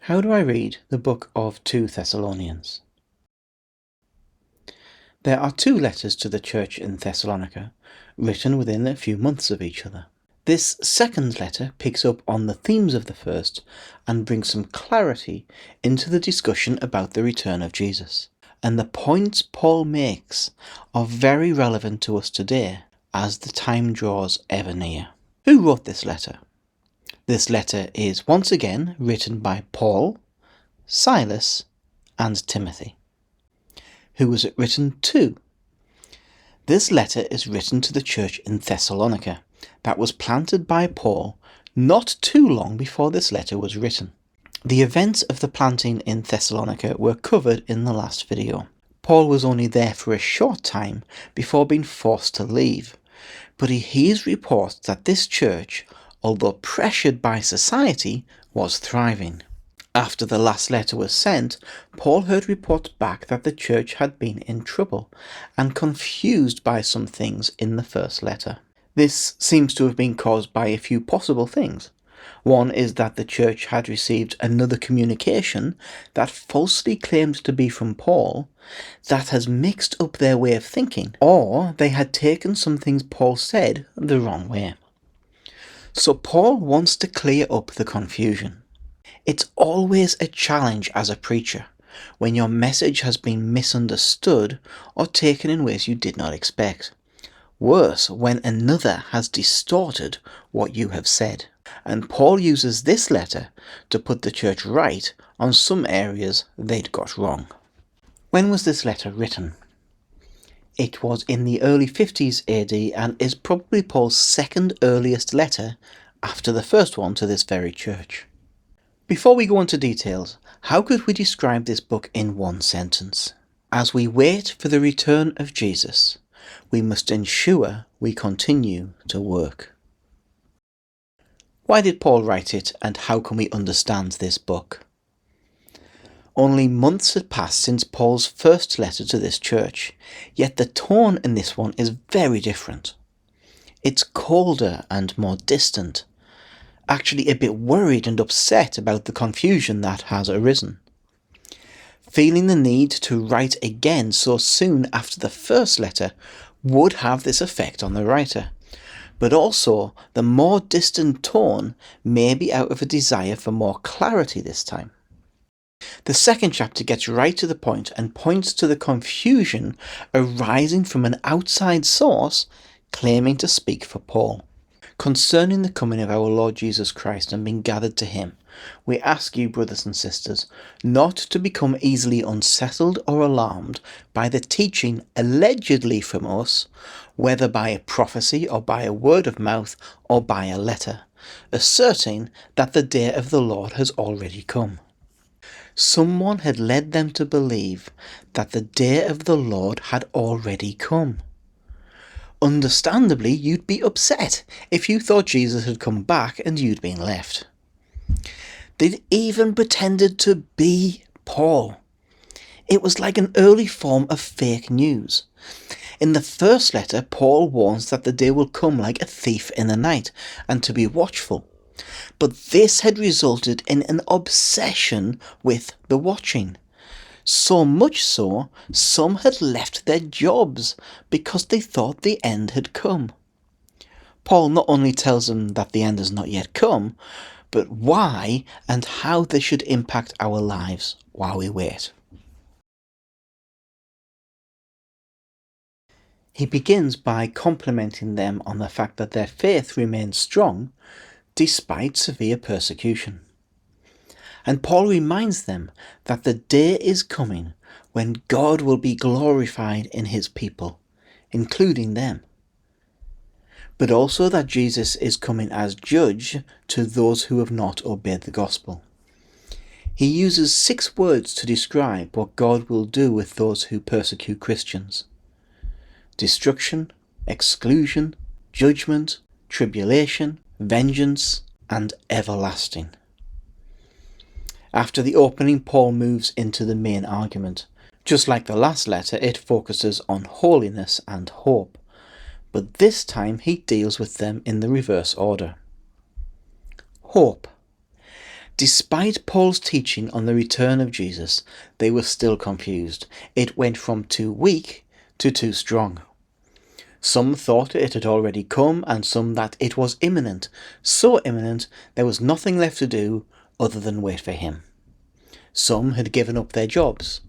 How do I read the book of 2 Thessalonians? There are two letters to the church in Thessalonica, written within a few months of each other. This second letter picks up on the themes of the first and brings some clarity into the discussion about the return of Jesus. And the points Paul makes are very relevant to us today as the time draws ever near. Who wrote this letter? This letter is once again written by Paul, Silas, and Timothy. Who was it written to? This letter is written to the church in Thessalonica that was planted by Paul not too long before this letter was written. The events of the planting in Thessalonica were covered in the last video. Paul was only there for a short time before being forced to leave, but he hears reports that this church, although pressured by society, was thriving. After the last letter was sent, Paul heard reports back that the church had been in trouble and confused by some things in the first letter. This seems to have been caused by a few possible things. One is that the church had received another communication that falsely claimed to be from Paul that has mixed up their way of thinking, or they had taken some things Paul said the wrong way. So Paul wants to clear up the confusion. It's always a challenge as a preacher when your message has been misunderstood or taken in ways you did not expect. Worse, when another has distorted what you have said. And Paul uses this letter to put the church right on some areas they'd got wrong. When was this letter written? It was in the early 50s AD and is probably Paul's second earliest letter after the first one to this very church. Before we go into details, how could we describe this book in one sentence? As we wait for the return of Jesus, we must ensure we continue to work. Why did Paul write it, and how can we understand this book? Only months had passed since Paul's first letter to this church, yet the tone in this one is very different. It's colder and more distant, actually a bit worried and upset about the confusion that has arisen. Feeling the need to write again so soon after the first letter would have this effect on the writer, but also the more distant tone may be out of a desire for more clarity this time. The second chapter gets right to the point and points to the confusion arising from an outside source claiming to speak for Paul. Concerning the coming of our Lord Jesus Christ and being gathered to him, we ask you, brothers and sisters, not to become easily unsettled or alarmed by the teaching allegedly from us, whether by a prophecy or by a word of mouth or by a letter, asserting that the day of the Lord has already come. Someone had led them to believe that the day of the Lord had already come. Understandably, you'd be upset if you thought Jesus had come back and you'd been left. They'd even pretended to be Paul. It was like an early form of fake news. In the first letter, Paul warns that the day will come like a thief in the night and to be watchful. But this had resulted in an obsession with the watching. So much so, some had left their jobs because they thought the end had come. Paul not only tells them that the end has not yet come, but why and how this should impact our lives while we wait. He begins by complimenting them on the fact that their faith remains strong despite severe persecution. And Paul reminds them that the day is coming when God will be glorified in his people, including them. But also that Jesus is coming as judge to those who have not obeyed the gospel. He uses 6 words to describe what God will do with those who persecute Christians: destruction, exclusion, judgment, tribulation, vengeance, and everlasting. After the opening, Paul moves into the main argument. Just like the last letter, it focuses on holiness and hope, but this time he deals with them in the reverse order. Hope. Despite Paul's teaching on the return of Jesus, they were still confused. It went from too weak to too strong. Some thought it had already come, and some that it was imminent, so imminent there was nothing left to do other than wait for him. Some had given up their jobs.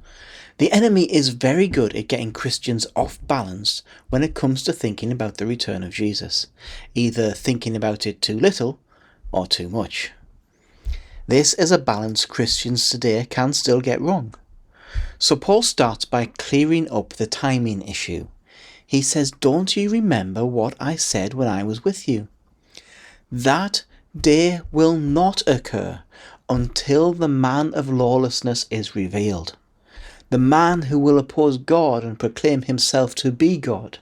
The enemy is very good at getting Christians off balance when it comes to thinking about the return of Jesus, either thinking about it too little or too much. This is a balance Christians today can still get wrong. So Paul starts by clearing up the timing issue. He says, "Don't you remember what I said when I was with you? That day will not occur until the man of lawlessness is revealed, the man who will oppose God and proclaim himself to be God."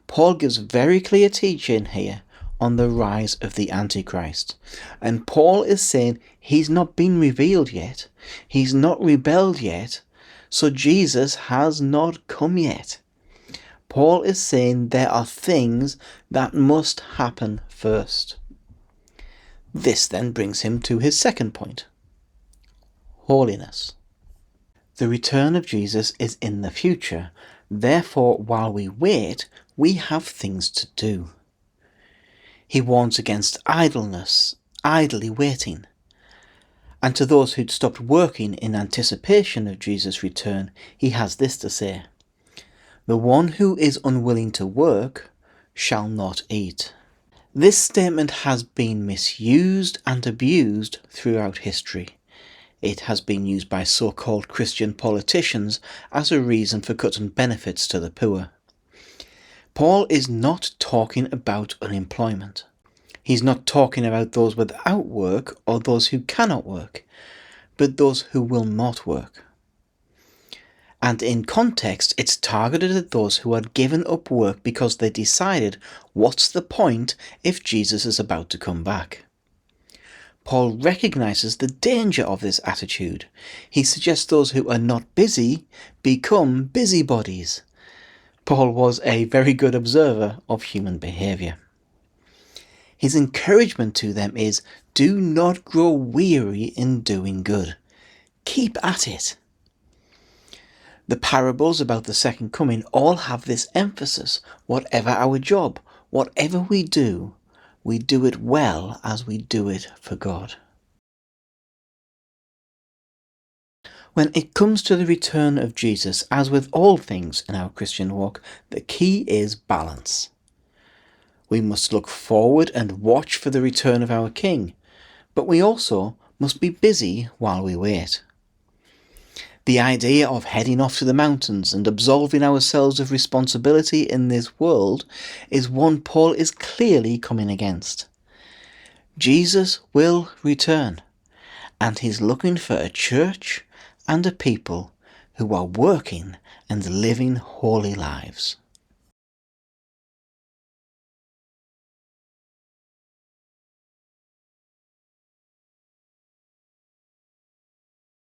Paul gives very clear teaching here on the rise of the Antichrist. And Paul is saying he's not been revealed yet. He's not rebelled yet. So Jesus has not come yet. Paul is saying there are things that must happen first. This then brings him to his second point: holiness. The return of Jesus is in the future. Therefore, while we wait, we have things to do. He warns against idleness, idly waiting. And to those who'd stopped working in anticipation of Jesus' return, he has this to say: "The one who is unwilling to work shall not eat." This statement has been misused and abused throughout history. It has been used by so-called Christian politicians as a reason for cutting benefits to the poor. Paul is not talking about unemployment. He's not talking about those without work or those who cannot work, but those who will not work. And in context, it's targeted at those who had given up work because they decided, what's the point if Jesus is about to come back? Paul recognizes the danger of this attitude. He suggests those who are not busy become busybodies. Paul was a very good observer of human behaviour. His encouragement to them is, do not grow weary in doing good. Keep at it. The parables about the second coming all have this emphasis. Whatever our job, whatever we do it well as we do it for God. When it comes to the return of Jesus, as with all things in our Christian walk, the key is balance. We must look forward and watch for the return of our King, but we also must be busy while we wait. The idea of heading off to the mountains and absolving ourselves of responsibility in this world is one Paul is clearly coming against. Jesus will return, and he's looking for a church and a people who are working and living holy lives.